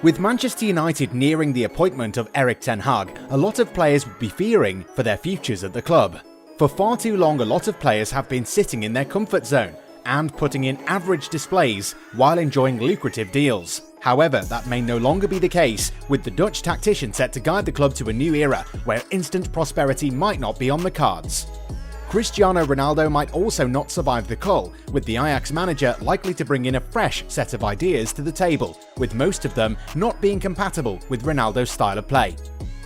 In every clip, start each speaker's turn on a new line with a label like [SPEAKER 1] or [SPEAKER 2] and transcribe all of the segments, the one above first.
[SPEAKER 1] With Manchester United nearing the appointment of Erik ten Hag, a lot of players would be fearing for their futures at the club. For far too long, a lot of players have been sitting in their comfort zone and putting in average displays while enjoying lucrative deals. However, that may no longer be the case, with the Dutch tactician set to guide the club to a new era where instant prosperity might not be on the cards. Cristiano Ronaldo might also not survive the cull, with the Ajax manager likely to bring in a fresh set of ideas to the table, with most of them not being compatible with Ronaldo's style of play.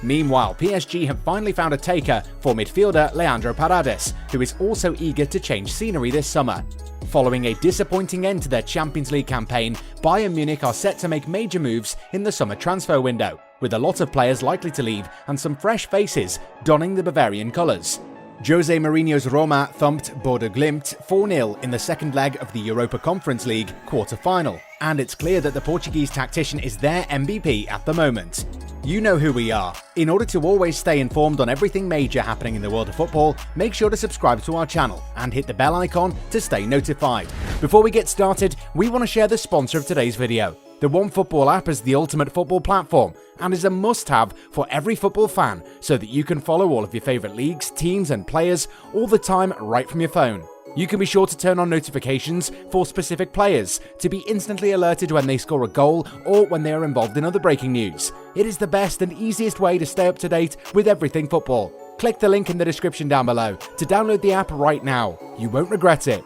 [SPEAKER 1] Meanwhile, PSG have finally found a taker for midfielder Leandro Paredes, who is also eager to change scenery this summer. Following a disappointing end to their Champions League campaign, Bayern Munich are set to make major moves in the summer transfer window, with a lot of players likely to leave and some fresh faces donning the Bavarian colours. Jose Mourinho's Roma thumped Bodo Glimt 4-0 in the second leg of the Europa Conference League quarter-final, and it's clear that the Portuguese tactician is their MVP at the moment. You know who we are. In order to always stay informed on everything major happening in the world of football, make sure to subscribe to our channel and hit the bell icon to stay notified. Before we get started, we want to share the sponsor of today's video. The OneFootball app is the ultimate football platform and is a must-have for every football fan so that you can follow all of your favourite leagues, teams and players all the time right from your phone. You can be sure to turn on notifications for specific players to be instantly alerted when they score a goal or when they are involved in other breaking news. It is the best and easiest way to stay up to date with everything football. Click the link in the description down below to download the app right now. You won't regret it.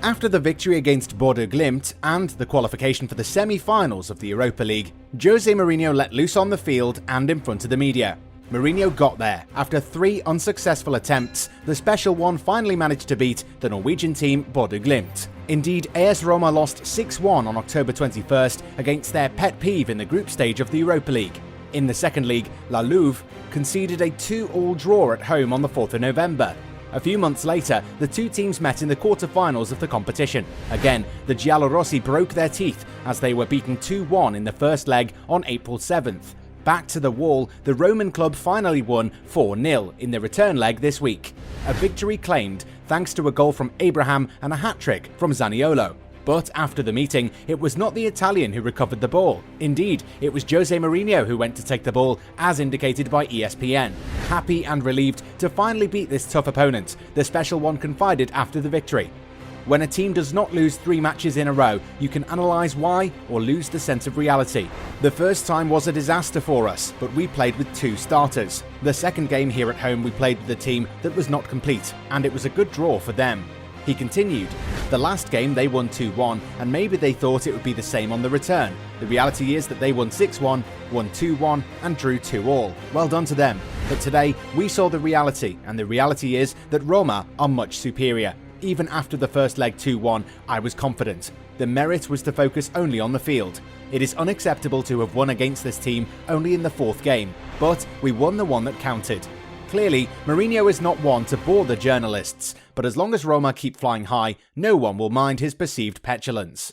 [SPEAKER 1] After the victory against Bodo Glimt and the qualification for the semi-finals of the Europa League, Jose Mourinho let loose on the field and in front of the media. Mourinho got there. After 3 unsuccessful attempts, the special one finally managed to beat the Norwegian team Bodo Glimt. Indeed, AS Roma lost 6-1 on October 21st against their pet peeve in the group stage of the Europa League. In the second league, La Louve conceded a 2-2 draw at home on the 4th of November. A few months later, the two teams met in the quarter-finals of the competition. Again, the Giallorossi broke their teeth as they were beaten 2-1 in the first leg on April 7th. Back to the wall, the Roman club finally won 4-0 in the return leg this week. A victory claimed thanks to a goal from Abraham and a hat-trick from Zaniolo. But after the meeting, it was not the Italian who recovered the ball. Indeed, it was Jose Mourinho who went to take the ball, as indicated by ESPN. Happy and relieved to finally beat this tough opponent, the special one confided after the victory. When a team does not lose 3 matches in a row, you can analyse why or lose the sense of reality. The first time was a disaster for us, but we played with 2 starters. The second game here at home we played with a team that was not complete, and it was a good draw for them. He continued, the last game they won 2-1 and maybe they thought it would be the same on the return. The reality is that they won 6-1, won 2-1 and drew 2-2. Well done to them. But today we saw the reality, and the reality is that Roma are much superior. Even after the first leg 2-1, I was confident. The merit was to focus only on the field. It is unacceptable to have won against this team only in the 4th game, but we won the one that counted. Clearly, Mourinho is not one to bore the journalists, but as long as Roma keep flying high, no one will mind his perceived petulance.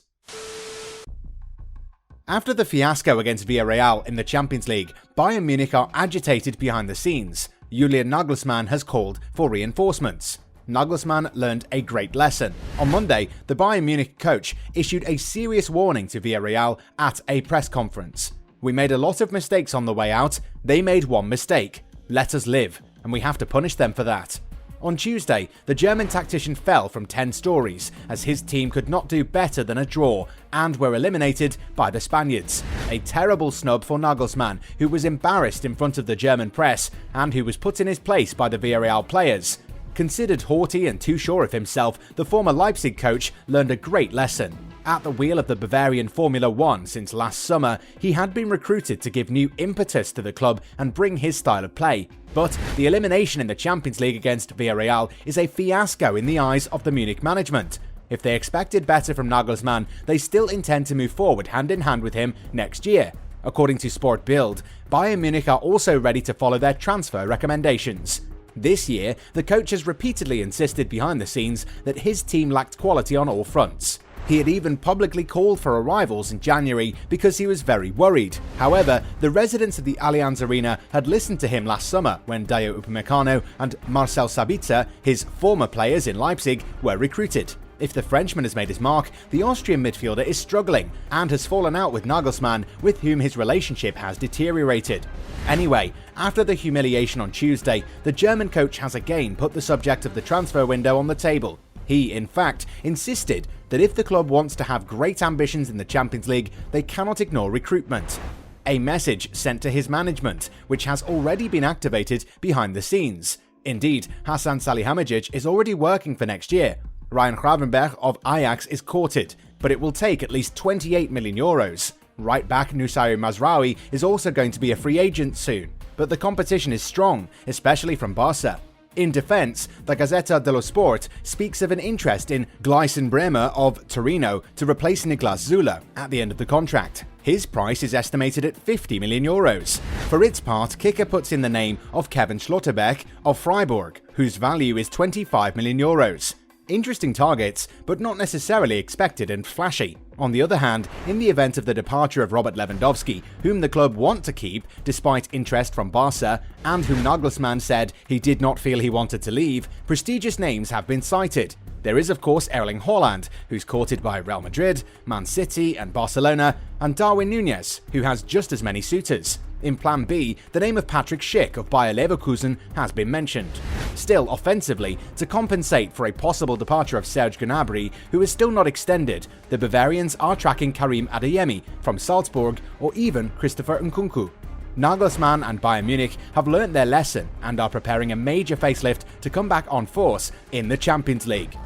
[SPEAKER 1] After the fiasco against Villarreal in the Champions League, Bayern Munich are agitated behind the scenes. Julian Nagelsmann has called for reinforcements. Nagelsmann learned a great lesson. On Monday, the Bayern Munich coach issued a serious warning to Villarreal at a press conference. We made a lot of mistakes on the way out. They made one mistake. Let us live, and we have to punish them for that. On Tuesday, the German tactician fell from 10 stories as his team could not do better than a draw and were eliminated by the Spaniards. A terrible snub for Nagelsmann, who was embarrassed in front of the German press and who was put in his place by the Villarreal players. Considered haughty and too sure of himself, the former Leipzig coach learned a great lesson. At the wheel of the Bavarian Formula 1 since last summer, he had been recruited to give new impetus to the club and bring his style of play. But the elimination in the Champions League against Villarreal is a fiasco in the eyes of the Munich management. If they expected better from Nagelsmann, they still intend to move forward hand in hand with him next year. According to Sport Bild, Bayern Munich are also ready to follow their transfer recommendations. This year, the coach has repeatedly insisted behind the scenes that his team lacked quality on all fronts. He had even publicly called for arrivals in January because he was very worried. However, the residents of the Allianz Arena had listened to him last summer when Dayo Upamecano and Marcel Sabitzer, his former players in Leipzig, were recruited. If the Frenchman has made his mark, the Austrian midfielder is struggling and has fallen out with Nagelsmann, with whom his relationship has deteriorated. Anyway, after the humiliation on Tuesday, the German coach has again put the subject of the transfer window on the table. He, in fact, insisted that if the club wants to have great ambitions in the Champions League, they cannot ignore recruitment. A message sent to his management, which has already been activated behind the scenes. Indeed, Hasan Salihamidzic is already working for next year. Ryan Gravenberch of Ajax is courted, but it will take at least 28 million euros. Right back Noussair Mazraoui is also going to be a free agent soon, but the competition is strong, especially from Barca. In defense, the Gazzetta dello Sport speaks of an interest in Gleisen Bremer of Torino to replace Niklas Zula at the end of the contract. His price is estimated at 50 million euros. For its part, Kicker puts in the name of Kevin Schlotterbeck of Freiburg, whose value is 25 million euros. Interesting targets, but not necessarily expected and flashy. On the other hand, in the event of the departure of Robert Lewandowski, whom the club want to keep despite interest from Barca, and whom Nagelsmann said he did not feel he wanted to leave, prestigious names have been cited. There is of course Erling Haaland, who's courted by Real Madrid, Man City and Barcelona, and Darwin Núñez, who has just as many suitors. In Plan B, the name of Patrick Schick of Bayer Leverkusen has been mentioned. Still, offensively, to compensate for a possible departure of Serge Gnabry, who is still not extended, the Bavarians are tracking Karim Adeyemi from Salzburg or even Christopher Nkunku. Nagelsmann and Bayern Munich have learnt their lesson and are preparing a major facelift to come back on force in the Champions League.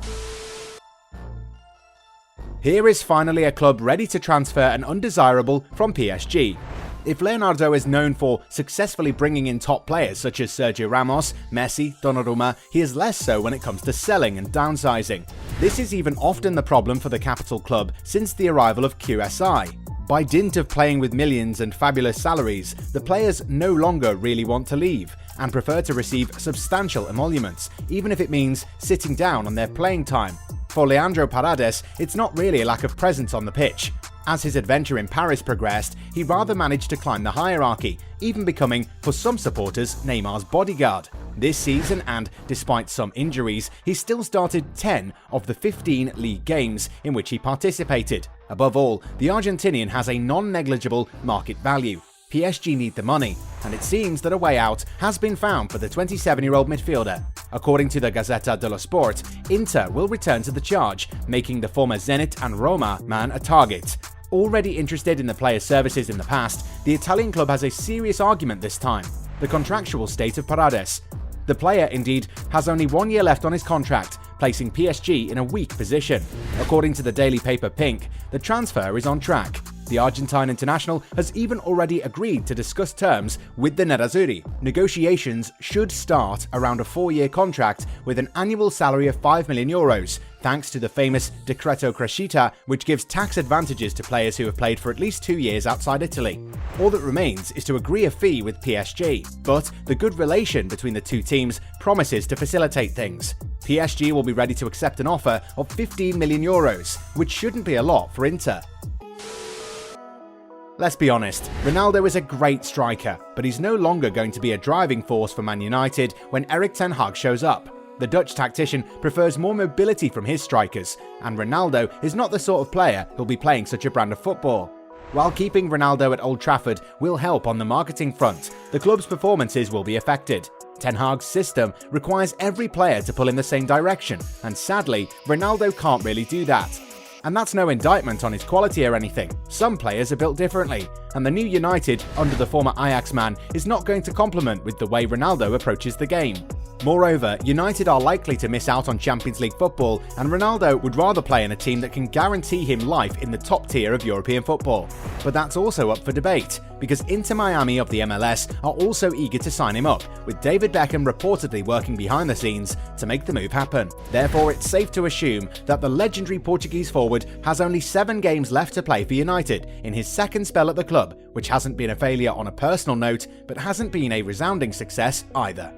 [SPEAKER 1] Here is finally a club ready to transfer an undesirable from PSG. If Leonardo is known for successfully bringing in top players such as Sergio Ramos, Messi, Donnarumma, he is less so when it comes to selling and downsizing. This is even often the problem for the capital club since the arrival of QSI. By dint of playing with millions and fabulous salaries, the players no longer really want to leave and prefer to receive substantial emoluments, even if it means sitting down on their playing time. For Leandro Paredes, it's not really a lack of presence on the pitch. As his adventure in Paris progressed, he rather managed to climb the hierarchy, even becoming, for some supporters, Neymar's bodyguard. This season, and despite some injuries, he still started 10 of the 15 league games in which he participated. Above all, the Argentinian has a non-negligible market value. PSG need the money, and it seems that a way out has been found for the 27-year-old midfielder. According to the Gazzetta dello Sport, Inter will return to the charge, making the former Zenit and Roma man a target. Already interested in the player's services in the past, the Italian club has a serious argument this time: the contractual state of Paredes. The player, indeed, has only 1 year left on his contract, placing PSG in a weak position. According to the daily paper Pink, the transfer is on track. The Argentine international has even already agreed to discuss terms with the Nerazzurri. Negotiations should start around a 4-year contract with an annual salary of 5 million euros, thanks to the famous Decreto Crescita, which gives tax advantages to players who have played for at least 2 years outside Italy. All that remains is to agree a fee with PSG, but the good relation between the two teams promises to facilitate things. PSG will be ready to accept an offer of 15 million euros, which shouldn't be a lot for Inter. Let's be honest, Ronaldo is a great striker, but he's no longer going to be a driving force for Man United when Erik Ten Hag shows up. The Dutch tactician prefers more mobility from his strikers, and Ronaldo is not the sort of player who'll be playing such a brand of football. While keeping Ronaldo at Old Trafford will help on the marketing front, the club's performances will be affected. Ten Hag's system requires every player to pull in the same direction, and sadly, Ronaldo can't really do that. And that's no indictment on his quality or anything. Some players are built differently, and the new United under the former Ajax man is not going to complement with the way Ronaldo approaches the game. Moreover, United are likely to miss out on Champions League football, and Ronaldo would rather play in a team that can guarantee him life in the top tier of European football. But that's also up for debate, because Inter Miami of the MLS are also eager to sign him up, with David Beckham reportedly working behind the scenes to make the move happen. Therefore, it's safe to assume that the legendary Portuguese forward has only 7 games left to play for United in his second spell at the club, which hasn't been a failure on a personal note, but hasn't been a resounding success either.